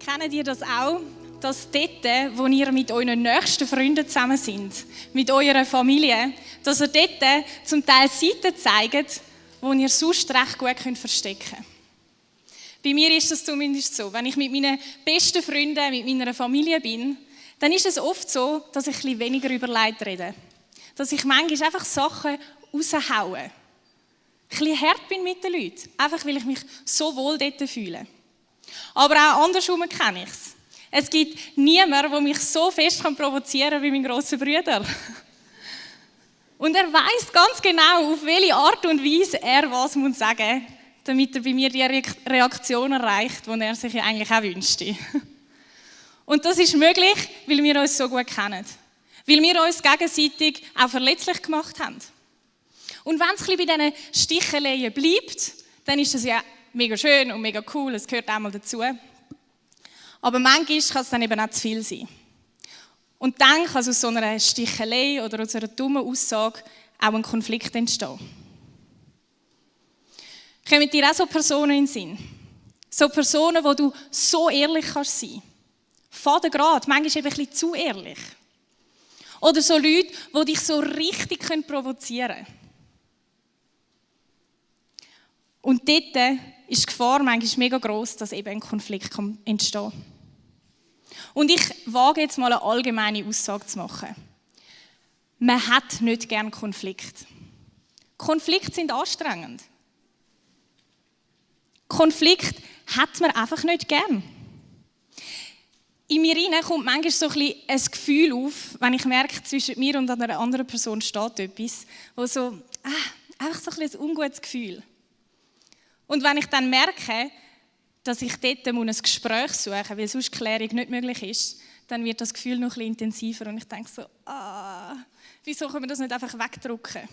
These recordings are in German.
Kennt ihr das auch, dass dort, wo ihr mit euren nächsten Freunden zusammen sind, mit eurer Familie, dass ihr dort zum Teil Seiten zeigt, die ihr sonst recht gut verstecken könnt? Bei mir ist das zumindest so. Wenn ich mit meinen besten Freunden, mit meiner Familie bin, dann ist es oft so, dass ich ein bisschen weniger über Leid rede. Dass ich manchmal einfach Sachen raushaue. Ein bisschen hart bin mit den Leuten, einfach weil ich mich so wohl dort fühle. Aber auch andersrum kenne ich es. Es gibt niemanden, der mich so fest provozieren kann wie mein grosser Bruder. Und er weiss ganz genau, auf welche Art und Weise er was sagen muss, damit er bei mir die Reaktion erreicht, die er sich ja eigentlich auch wünschte. Und das ist möglich, weil wir uns so gut kennen. Weil wir uns gegenseitig auch verletzlich gemacht haben. Und wenn es ein bisschen bei diesen Sticheleien bleibt, dann ist das ja mega schön und mega cool, es gehört auch mal dazu. Aber manchmal kann es dann eben auch zu viel sein. Und dann kann aus so einer Stichelei oder aus einer dummen Aussage auch ein Konflikt entstehen. Kommen dir auch so Personen in den Sinn? So Personen, wo du so ehrlich kannst sein. Fadengrad, manchmal eben ein bisschen zu ehrlich. Oder so Leute, die dich so richtig provozieren können. Und dort ist die Gefahr manchmal mega gross, dass eben ein Konflikt entstehen kann. Und ich wage jetzt mal eine allgemeine Aussage zu machen. Man hat nicht gern Konflikt. Konflikte sind anstrengend. Konflikt hat man einfach nicht gern. In mir hinein kommt manchmal so ein Gefühl auf, wenn ich merke, zwischen mir und einer anderen Person steht etwas, wo so, einfach so ein ungutes Gefühl. Und wenn ich dann merke, dass ich dort ein Gespräch suchen muss, weil sonst Klärung nicht möglich ist, dann wird das Gefühl noch ein bisschen intensiver und ich denke so, wieso können wir das nicht einfach wegdrücken?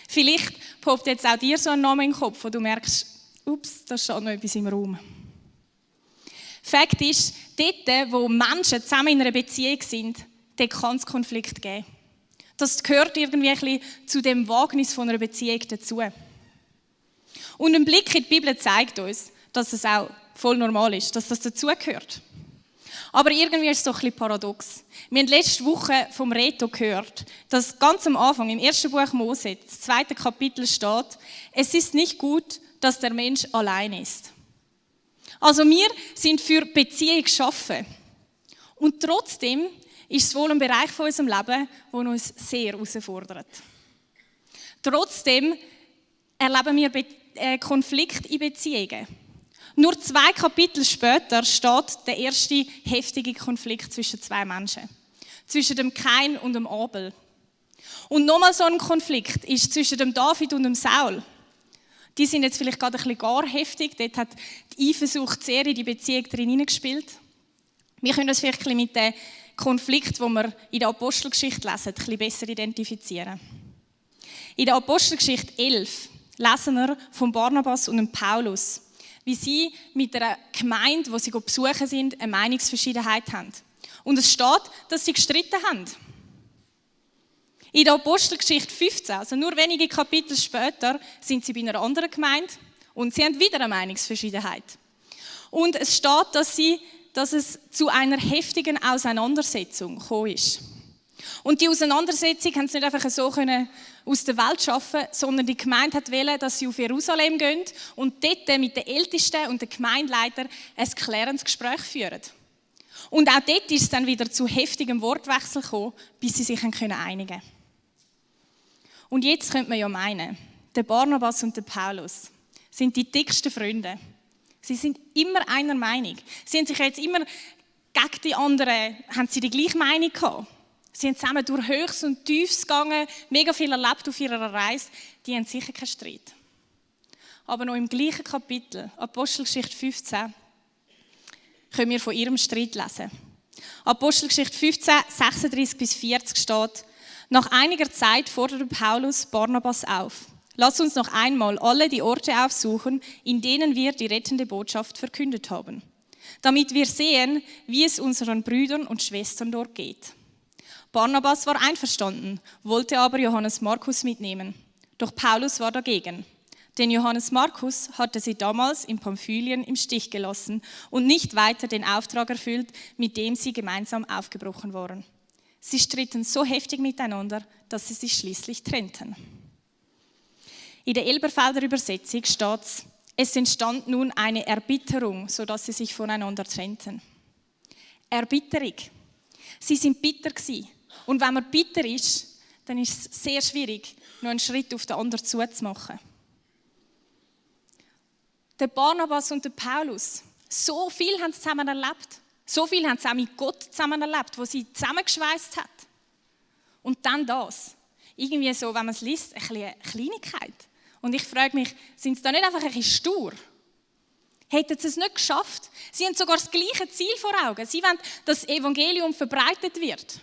Vielleicht poppt jetzt auch dir so ein Name in den Kopf, wo du merkst, ups, da steht noch etwas im Raum. Fakt ist, dort, wo Menschen zusammen in einer Beziehung sind, dort kann es Konflikt geben. Das gehört irgendwie ein bisschen zu dem Wagnis von einer Beziehung dazu. Und ein Blick in die Bibel zeigt uns, dass es auch voll normal ist, dass das dazugehört. Aber irgendwie ist es doch ein bisschen paradox. Wir haben letzte Woche vom Reto gehört, dass ganz am Anfang im 1. Buch Mose, das 2. Kapitel steht, es ist nicht gut, dass der Mensch allein ist. Also wir sind für Beziehung geschaffen. Und trotzdem ist es wohl ein Bereich von unserem Leben, der uns sehr herausfordert. Trotzdem erleben wir Konflikt in Beziehungen. Nur 2 Kapitel später steht der erste heftige Konflikt zwischen 2 Menschen. Zwischen dem Kain und dem Abel. Und nochmal so ein Konflikt ist zwischen dem David und dem Saul. Die sind jetzt vielleicht gerade ein bisschen gar heftig. Dort hat die Eifersucht sehr in die Beziehung drin hineingespielt. Wir können uns vielleicht ein bisschen mit dem Konflikt, den wir in der Apostelgeschichte lesen, ein bisschen besser identifizieren. In der Apostelgeschichte 11 lesen wir von Barnabas und Paulus, wie sie mit einer Gemeinde, die sie besuchen sind, eine Meinungsverschiedenheit haben. Und es steht, dass sie gestritten haben. In der Apostelgeschichte 15, also nur wenige Kapitel später, sind sie bei einer anderen Gemeinde und sie haben wieder eine Meinungsverschiedenheit. Und es steht, dass es zu einer heftigen Auseinandersetzung gekommen ist. Und die Auseinandersetzung haben sie nicht einfach so aus der Welt schaffen, sondern die Gemeinde wollte, dass sie auf Jerusalem gehen und dort mit den Ältesten und den Gemeindeleitern ein klärendes Gespräch führen. Und auch dort ist es dann wieder zu heftigem Wortwechsel gekommen, bis sie sich einigen können. Und jetzt könnte man ja meinen, der Barnabas und der Paulus sind die dicksten Freunde. Sie sind immer einer Meinung. Sie haben sich jetzt immer gegen die anderen, haben sie die gleiche Meinung gehabt. Sie sind zusammen durch Höchst und Tiefs gegangen, mega viel erlebt auf ihrer Reise. Die haben sicher keinen Streit. Aber noch im gleichen Kapitel, Apostelgeschichte 15, können wir von ihrem Streit lesen. Apostelgeschichte 15, 36 bis 40 steht, nach einiger Zeit forderte Paulus Barnabas auf. Lass uns noch einmal alle die Orte aufsuchen, in denen wir die rettende Botschaft verkündet haben, damit wir sehen, wie es unseren Brüdern und Schwestern dort geht. Barnabas war einverstanden, wollte aber Johannes Markus mitnehmen. Doch Paulus war dagegen. Denn Johannes Markus hatte sie damals in Pamphylien im Stich gelassen und nicht weiter den Auftrag erfüllt, mit dem sie gemeinsam aufgebrochen waren. Sie stritten so heftig miteinander, dass sie sich schließlich trennten. In der Elberfelder Übersetzung steht es entstand nun eine Erbitterung, sodass sie sich voneinander trennten. Erbitterung. Sie sind bitter gewesen. Und wenn man bitter ist, dann ist es sehr schwierig, noch einen Schritt auf den anderen zuzumachen. Der Barnabas und der Paulus, so viel haben sie zusammen erlebt. So viel haben sie auch mit Gott zusammen erlebt, wo sie zusammengeschweißt hat. Und dann das. Irgendwie so, wenn man es liest, eine Kleinigkeit. Und ich frage mich, sind sie da nicht einfach ein bisschen stur? Hätten sie es nicht geschafft? Sie haben sogar das gleiche Ziel vor Augen. Sie wollen, dass das Evangelium verbreitet wird.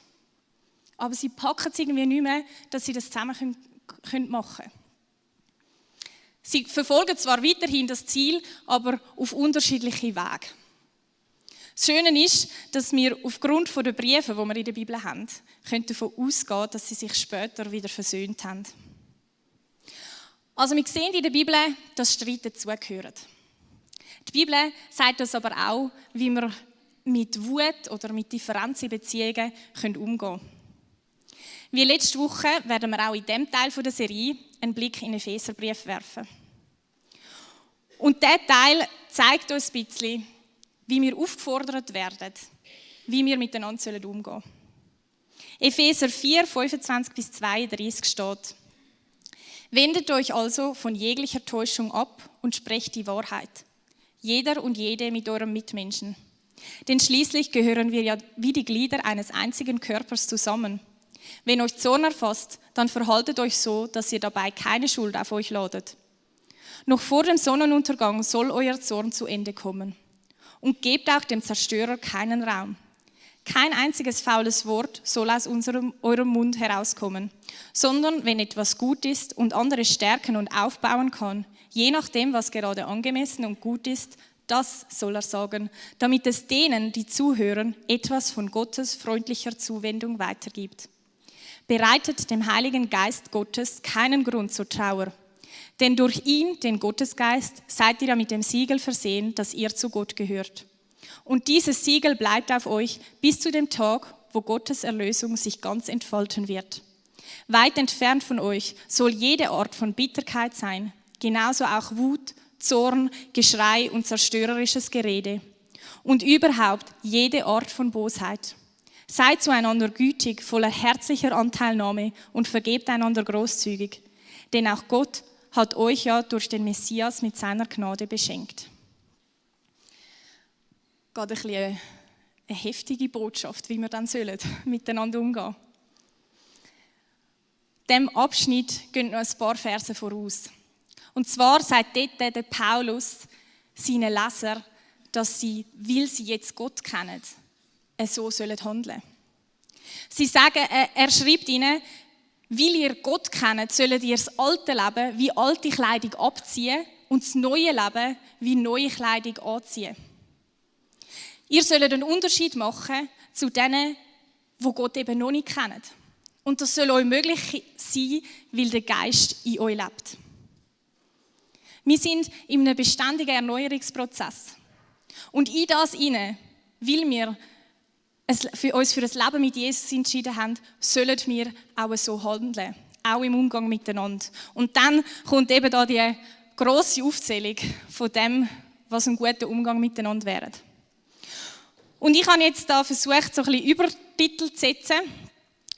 Aber sie packen es irgendwie nicht mehr, dass sie das zusammen machen können. Sie verfolgen zwar weiterhin das Ziel, aber auf unterschiedliche Wege. Das Schöne ist, dass wir aufgrund der Briefe, die wir in der Bibel haben, davon ausgehen können, dass sie sich später wieder versöhnt haben. Also wir sehen in der Bibel, dass Streit dazugehört. Die Bibel sagt uns aber auch, wie wir mit Wut oder mit Differenzen in Beziehungen umgehen können. Wie letzte Woche werden wir auch in diesem Teil der Serie einen Blick in den Epheserbrief werfen. Und dieser Teil zeigt uns ein bisschen, wie wir aufgefordert werden, wie wir miteinander umgehen sollen. Epheser 4, 25-32 steht: Wendet euch also von jeglicher Täuschung ab und sprecht die Wahrheit. Jeder und jede mit eurem Mitmenschen. Denn schließlich gehören wir ja wie die Glieder eines einzigen Körpers zusammen. Wenn euch Zorn erfasst, dann verhaltet euch so, dass ihr dabei keine Schuld auf euch ladet. Noch vor dem Sonnenuntergang soll euer Zorn zu Ende kommen. Und gebt auch dem Zerstörer keinen Raum. Kein einziges faules Wort soll aus eurem Mund herauskommen, sondern wenn etwas gut ist und andere stärken und aufbauen kann, je nachdem, was gerade angemessen und gut ist, das soll er sagen, damit es denen, die zuhören, etwas von Gottes freundlicher Zuwendung weitergibt. Bereitet dem Heiligen Geist Gottes keinen Grund zur Trauer, denn durch ihn, den Gottesgeist, seid ihr ja mit dem Siegel versehen, dass ihr zu Gott gehört. Und dieses Siegel bleibt auf euch bis zu dem Tag, wo Gottes Erlösung sich ganz entfalten wird. Weit entfernt von euch soll jede Art von Bitterkeit sein, genauso auch Wut, Zorn, Geschrei und zerstörerisches Gerede. Und überhaupt jede Art von Bosheit. Seid zueinander gütig, voller herzlicher Anteilnahme und vergebt einander großzügig. Denn auch Gott hat euch ja durch den Messias mit seiner Gnade beschenkt. Gerade ein bisschen eine heftige Botschaft, wie wir dann miteinander umgehen sollen. Dem Abschnitt gehen noch ein paar Verse voraus. Und zwar sagt dort der Paulus seinen Lesern, dass sie, weil sie jetzt Gott kennen, so handeln sollen. Sie sagen, er schreibt ihnen, weil ihr Gott kennt, sollt ihr das alte Leben wie alte Kleidung abziehen und das neue Leben wie neue Kleidung anziehen. Ihr sollt einen Unterschied machen zu denen, die Gott eben noch nicht kennen. Und das soll euch möglich sein, weil der Geist in euch lebt. Wir sind in einem beständigen Erneuerungsprozess. Und in das hinein, weil wir uns für das Leben mit Jesus entschieden haben, sollen wir auch so handeln. Auch im Umgang miteinander. Und dann kommt eben da die grosse Aufzählung von dem, was ein guter Umgang miteinander wäre. Und ich habe jetzt da versucht, so ein bisschen Übertitel zu setzen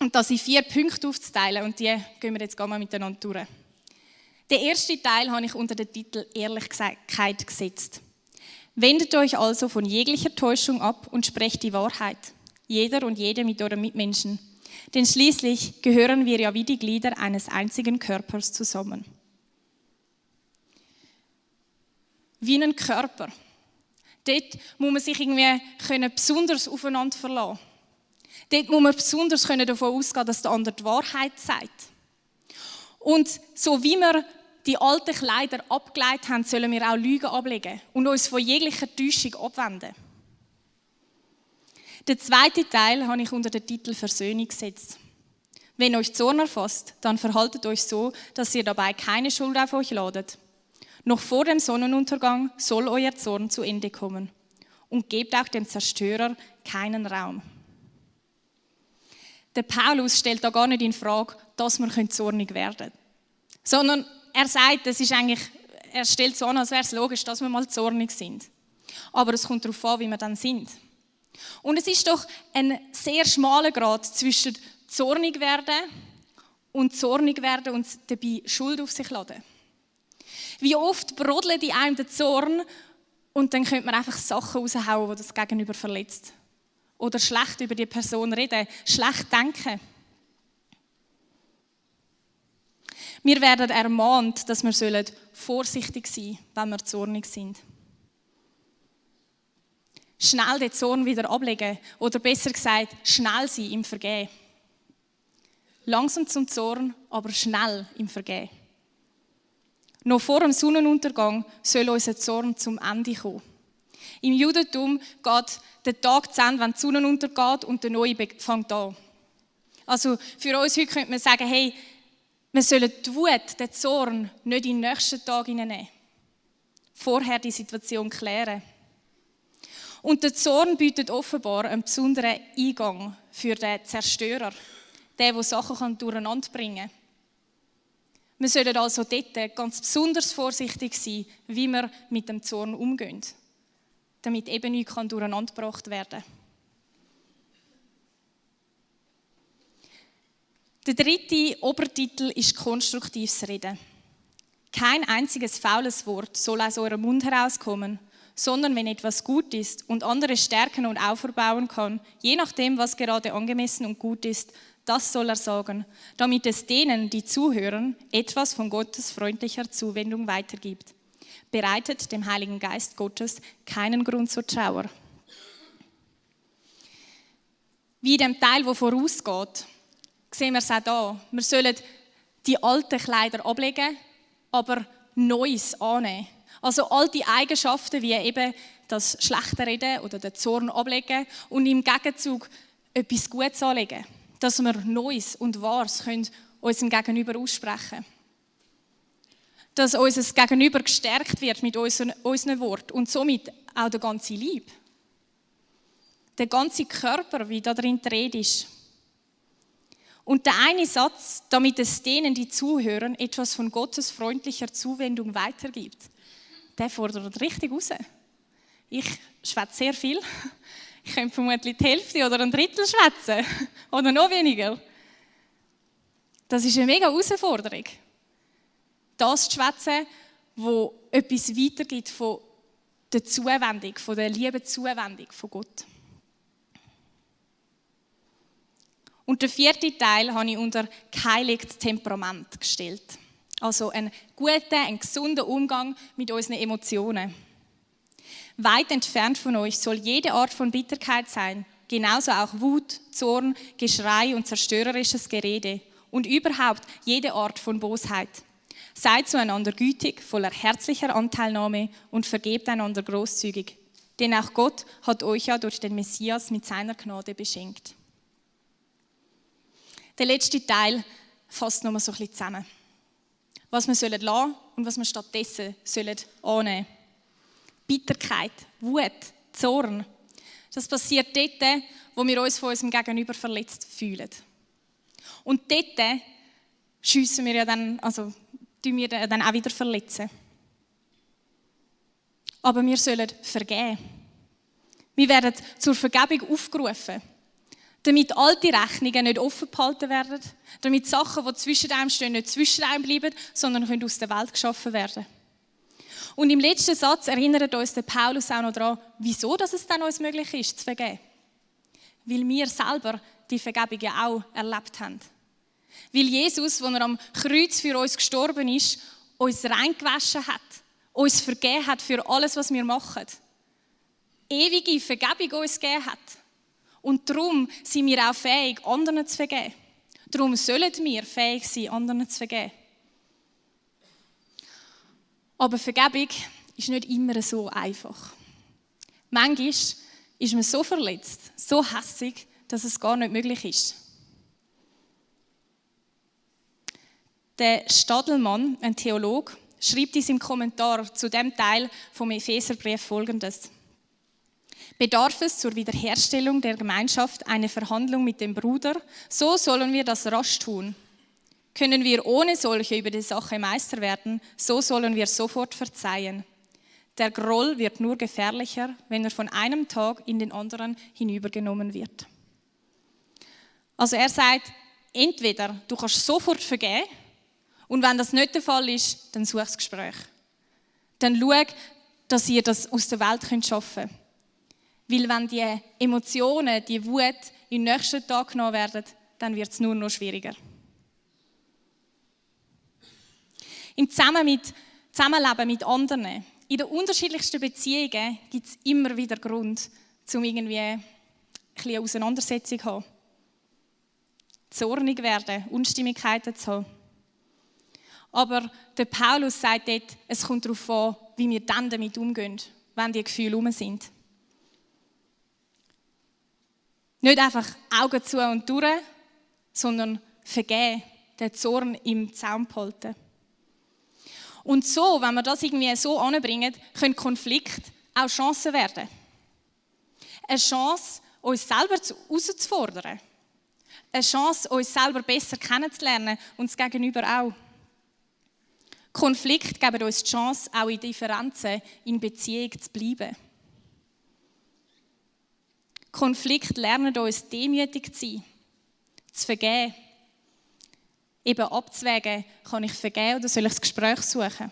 und das in 4 Punkte aufzuteilen. Und die gehen wir jetzt mal miteinander durch. Den ersten Teil habe ich unter den Titel Ehrlichkeit gesetzt. Wendet euch also von jeglicher Täuschung ab und sprecht die Wahrheit. Jeder und jede mit eurem Mitmenschen. Denn schließlich gehören wir ja wie die Glieder eines einzigen Körpers zusammen. Wie ein Körper. Dort muss man sich irgendwie besonders aufeinander verlassen. Dort muss man besonders davon ausgehen, dass der andere die Wahrheit sagt. Und so wie wir die alten Kleider abgelegt haben, sollen wir auch Lügen ablegen und uns von jeglicher Täuschung abwenden. Den zweiten Teil habe ich unter den Titel Versöhnung gesetzt. Wenn euch Zorn erfasst, dann verhaltet euch so, dass ihr dabei keine Schuld auf euch ladet. Noch vor dem Sonnenuntergang soll euer Zorn zu Ende kommen. Und gebt auch dem Zerstörer keinen Raum. Der Paulus stellt da gar nicht in Frage, dass wir zornig werden können. Sondern er sagt, er stellt so an, als wäre es logisch, dass wir mal zornig sind. Aber es kommt darauf an, wie wir dann sind. Und es ist doch ein sehr schmaler Grad zwischen zornig werden und dabei Schuld auf sich laden. Wie oft brodelt in einem der Zorn und dann könnte man einfach Sachen raushauen, die das Gegenüber verletzt. Oder schlecht über die Person reden, schlecht denken. Wir werden ermahnt, dass wir vorsichtig sein sollen, wenn wir zornig sind. Schnell den Zorn wieder ablegen oder besser gesagt, schnell sein im Vergehen. Langsam zum Zorn, aber schnell im Vergehen. Noch vor dem Sonnenuntergang soll unser Zorn zum Ende kommen. Im Judentum geht der Tag zu Ende, wenn die Sonne untergeht und der neue fängt an. Also für uns heute könnte man sagen, hey, wir sollen die Wut, den Zorn nicht in den nächsten Tag hineinnehmen. Vorher die Situation klären. Und der Zorn bietet offenbar einen besonderen Eingang für den Zerstörer, der Sachen durcheinander bringen kann. Wir sollen also dort ganz besonders vorsichtig sein, wie wir mit dem Zorn umgehen, damit eben nichts durcheinander gebracht werden kann. Der dritte Obertitel ist konstruktives Reden. Kein einziges faules Wort soll aus eurem Mund herauskommen, sondern wenn etwas gut ist und andere stärken und auferbauen kann, je nachdem, was gerade angemessen und gut ist, das soll er sagen, damit es denen, die zuhören, etwas von Gottes freundlicher Zuwendung weitergibt. Bereitet dem Heiligen Geist Gottes keinen Grund zur Trauer. Wie in dem Teil, der vorausgeht, sehen wir es auch hier. Wir sollen die alten Kleider ablegen, aber Neues annehmen. Also alte Eigenschaften wie eben das schlechte Reden oder den Zorn ablegen und im Gegenzug etwas Gutes anlegen. Dass wir Neues und Wahres können unserem Gegenüber aussprechen können. Dass unser Gegenüber gestärkt wird mit unseren Worten und somit auch der ganze Leib. Der ganze Körper, wie da drin die Rede ist. Und der eine Satz, damit es denen, die zuhören, etwas von Gottes freundlicher Zuwendung weitergibt, der fordert richtig raus. Ich schwätze sehr viel. Ich könnte vermutlich die Hälfte oder ein Drittel schwätzen. Oder noch weniger. Das ist eine mega Herausforderung. Das zu schwätzen, wo etwas weitergibt von der Zuwendung, von der lieben Zuwendung von Gott. Und der vierte Teil habe ich unter geheiligtes Temperament gestellt. Also einen guten, einen gesunden Umgang mit unseren Emotionen. Weit entfernt von euch soll jede Art von Bitterkeit sein, genauso auch Wut, Zorn, Geschrei und zerstörerisches Gerede und überhaupt jede Art von Bosheit. Seid zueinander gütig, voller herzlicher Anteilnahme und vergebt einander großzügig, denn auch Gott hat euch ja durch den Messias mit seiner Gnade beschenkt. Der letzte Teil fasst nochmal so ein bisschen zusammen. Was wir lassen sollen und was wir stattdessen annehmen sollen. Bitterkeit, Wut, Zorn. Das passiert dort, wo wir uns von unserem Gegenüber verletzt fühlen. Und dort schiessen wir ja dann, tun wir dann auch wieder verletzen. Aber wir sollen vergeben. Wir werden zur Vergebung aufgerufen, damit alte Rechnungen nicht offen behalten werden, damit Sachen, die zwischen einem stehen, nicht zwischen einem bleiben, sondern können aus der Welt geschaffen werden. Und im letzten Satz erinnert uns der Paulus auch noch daran, wieso dass es dann uns möglich ist, zu vergeben. Weil wir selber die Vergebung ja auch erlebt haben. Weil Jesus, als er am Kreuz für uns gestorben ist, uns reingewaschen hat, uns vergeben hat für alles, was wir machen. Ewige Vergebung uns gegeben hat. Und darum sind wir auch fähig, anderen zu vergeben. Darum sollen wir fähig sein, anderen zu vergeben. Aber Vergebung ist nicht immer so einfach. Manchmal ist man so verletzt, so hässig, dass es gar nicht möglich ist. Der Stadelmann, ein Theologe, schreibt in seinem Kommentar zu dem Teil vom Epheserbrief Folgendes: Bedarf es zur Wiederherstellung der Gemeinschaft eine Verhandlung mit dem Bruder, so sollen wir das rasch tun. Können wir ohne solche über die Sache Meister werden, so sollen wir sofort verzeihen. Der Groll wird nur gefährlicher, wenn er von einem Tag in den anderen hinübergenommen wird. Also er sagt, entweder du kannst sofort vergeben, und wenn das nicht der Fall ist, dann such das Gespräch. Dann schau, dass ihr das aus der Welt schaffen könnt. Weil wenn die Emotionen, die Wut in den nächsten Tag genommen werden, dann wird es nur noch schwieriger. Im Zusammenleben mit anderen, in den unterschiedlichsten Beziehungen gibt es immer wieder Grund, um irgendwie ein bisschen Auseinandersetzung zu haben. Zornig werden, Unstimmigkeiten zu haben. Aber der Paulus sagt dort, es kommt darauf an, wie wir dann damit umgehen, wenn die Gefühle herum sind. Nicht einfach Augen zu und durch, sondern vergeben, den Zorn im Zaum behalten. Und so, wenn wir das irgendwie so anbringen, können Konflikte auch Chancen werden. Eine Chance, uns selber herauszufordern. Eine Chance, uns selber besser kennenzulernen und das Gegenüber auch. Konflikte geben uns die Chance, auch in Differenzen in Beziehung zu bleiben. Konflikte lernen uns, demütig zu sein, zu vergeben. Eben abzuwägen, kann ich vergeben oder soll ich das Gespräch suchen?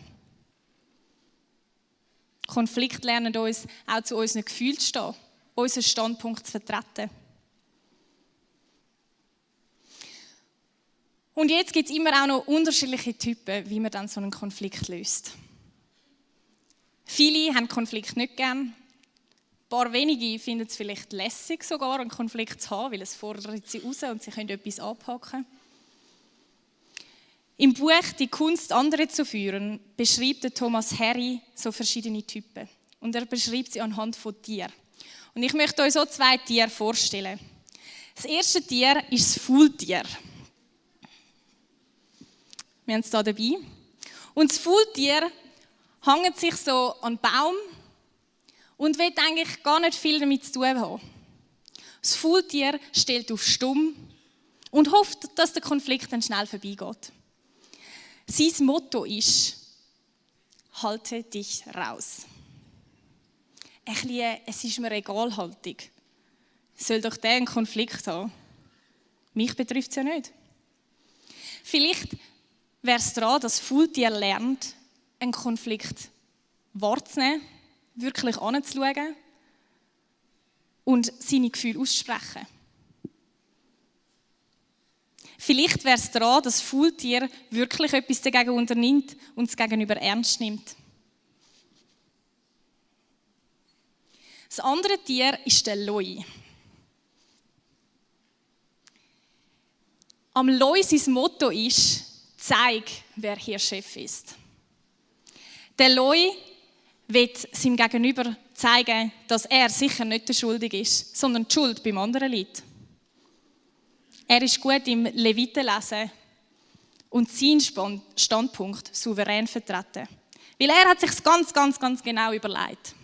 Konflikte lernen uns, auch zu unseren Gefühlen zu stehen, unseren Standpunkt zu vertreten. Und jetzt gibt es immer auch noch unterschiedliche Typen, wie man dann so einen Konflikt löst. Viele haben Konflikte nicht gern. Ein paar wenige finden es vielleicht lässig, sogar einen Konflikt zu haben, weil es fordert sie raus und sie können etwas anpacken. Im Buch «Die Kunst, andere zu führen» beschreibt Thomas Harry so verschiedene Typen. Und er beschreibt sie anhand von Tieren. Und ich möchte euch so 2 Tiere vorstellen. Das erste Tier ist das Faultier. Wir haben es hier dabei. Und das Faultier hängt sich so an den Baum und will eigentlich gar nicht viel damit zu tun haben. Das Faultier stellt auf stumm und hofft, dass der Konflikt dann schnell vorbeigeht. Sein Motto ist: halte dich raus. Ein bisschen, es ist mir egal, Haltung. Soll doch der einen Konflikt haben? Mich betrifft es ja nicht. Vielleicht wäre es daran, dass das Faultier lernt, einen Konflikt wahrzunehmen, wirklich anzuschauen und seine Gefühle auszusprechen. Vielleicht wäre es daran, dass das Faultier wirklich etwas dagegen unternimmt und es gegenüber ernst nimmt. Das andere Tier ist der Leu. Am Leu sein Motto ist: zeig, wer hier Chef ist. Der Leu will seinem Gegenüber zeigen, dass er sicher nicht der Schuldige ist, sondern die Schuld beim anderen liegt. Er ist gut im Levitenlesen und seinen Standpunkt souverän vertreten. Weil er hat sich ganz genau überlegt.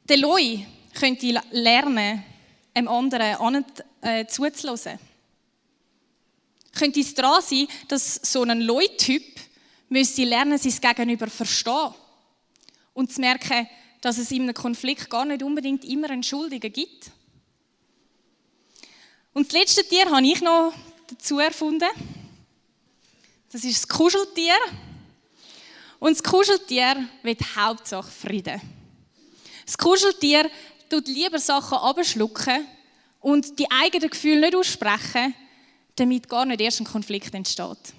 Der Leu könnte lernen, einem anderen zuzuhören. Könnte es daran sein, dass so ein Leu-Typ müsste lernen, sein Gegenüber zu verstehen und zu merken, dass es in einem Konflikt gar nicht unbedingt immer einen Schuldigen gibt. Und das letzte Tier habe ich noch dazu erfunden. Das ist das Kuscheltier. Und das Kuscheltier will Hauptsache Frieden. Das Kuscheltier tut lieber Sachen abschlucken und die eigenen Gefühle nicht aussprechen, damit gar nicht erst ein Konflikt entsteht.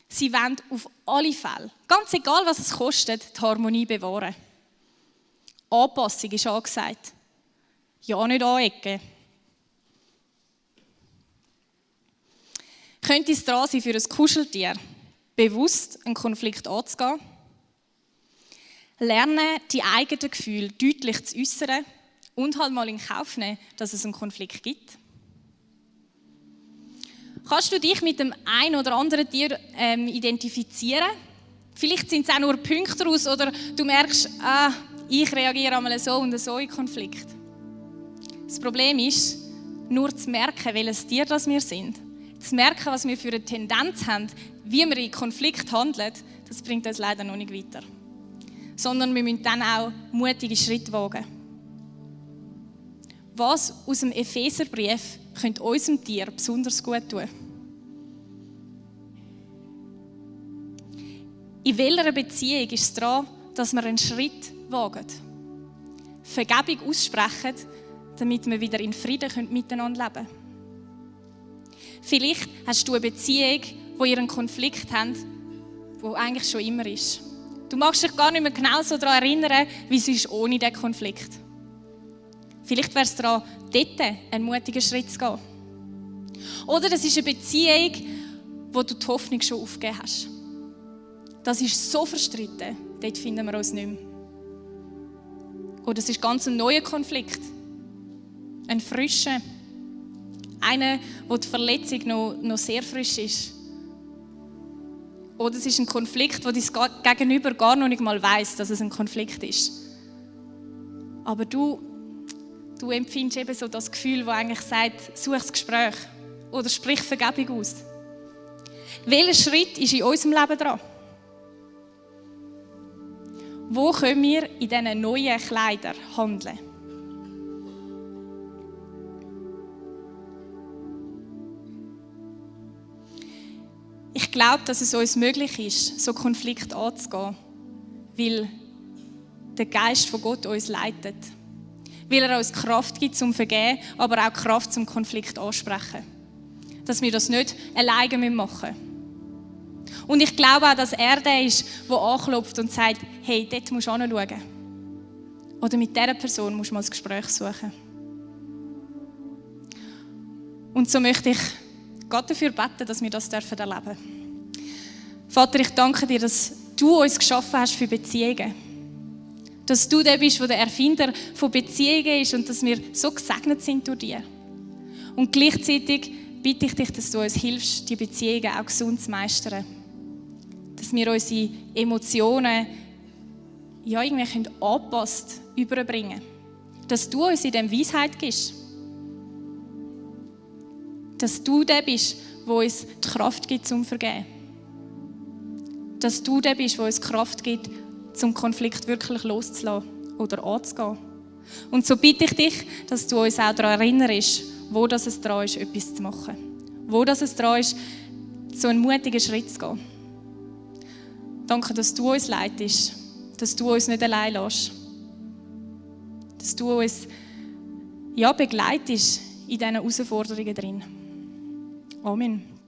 Sie wollen auf alle Fälle, ganz egal was es kostet, die Harmonie bewahren. Anpassung ist angesagt. Ja, nicht anecken. Könnte es dran sein, für ein Kuscheltier bewusst einen Konflikt anzugehen? Lernen, die eigenen Gefühle deutlich zu äußern und halt mal in Kauf nehmen, dass es einen Konflikt gibt? Kannst du dich mit dem einen oder anderen Tier identifizieren? Vielleicht sind es auch nur Punkte daraus oder du merkst, ich reagiere einmal so und so in Konflikt. Das Problem ist, nur zu merken, welches Tier das wir sind, zu merken, was wir für eine Tendenz haben, wie wir in Konflikt handeln, das bringt uns leider noch nicht weiter. Sondern wir müssen dann auch mutige Schritte wagen. Was aus dem Epheserbrief könnte unserem Tier besonders gut tun? In welcher Beziehung ist es daran, dass wir einen Schritt wagen? Vergebung aussprechen, damit wir wieder in Frieden miteinander leben können. Vielleicht hast du eine Beziehung, wo ihr einen Konflikt habt, der eigentlich schon immer ist. Du magst dich gar nicht mehr genau so daran erinnern, wie es ist ohne diesen Konflikt. Vielleicht wäre es daran, dort einen mutigen Schritt zu gehen. Oder es ist eine Beziehung, wo du die Hoffnung schon aufgegeben hast. Das ist so verstritten, dort finden wir uns nicht mehr. Oder es ist ganz ein neuer Konflikt. Ein frischer. Einer, wo die Verletzung noch sehr frisch ist. Oder es ist ein Konflikt, wo dein Gegenüber gar noch nicht mal weiss, dass es ein Konflikt ist. Aber du empfindest eben so das Gefühl, das eigentlich sagt, such das Gespräch oder sprich Vergebung aus. Welcher Schritt ist in unserem Leben dran? Wo können wir in diesen neuen Kleidern handeln? Ich glaube, dass es uns möglich ist, so Konflikte anzugehen, weil der Geist von Gott uns leitet. Weil er uns Kraft gibt zum Vergeben, aber auch Kraft zum Konflikt ansprechen. Dass wir das nicht alleine machen müssen. Und ich glaube auch, dass er der ist, der anklopft und sagt, hey, dort musst du hinschauen. Oder mit dieser Person musst du mal das Gespräch suchen. Und so möchte ich Gott dafür beten, dass wir das erleben dürfen. Vater, ich danke dir, dass du uns geschaffen hast für Beziehungen. Dass du der bist, der der Erfinder von Beziehungen ist und dass wir so gesegnet sind durch dich. Und gleichzeitig bitte ich dich, dass du uns hilfst, die Beziehungen auch gesund zu meistern. Dass wir unsere Emotionen irgendwie angepasst überbringen können. Dass du uns in dem Weisheit gibst. Dass du der bist, der uns die Kraft gibt zum Vergeben. Dass du der bist, der uns Kraft gibt, zum Konflikt wirklich loszulassen oder anzugehen. Und so bitte ich dich, dass du uns auch daran erinnerst, wo das es dran ist, etwas zu machen. Wo das es dran ist, so einen mutigen Schritt zu gehen. Danke, dass du uns leitest, dass du uns nicht allein lässt. Dass du uns begleitest in diesen Herausforderungen drin. Amen.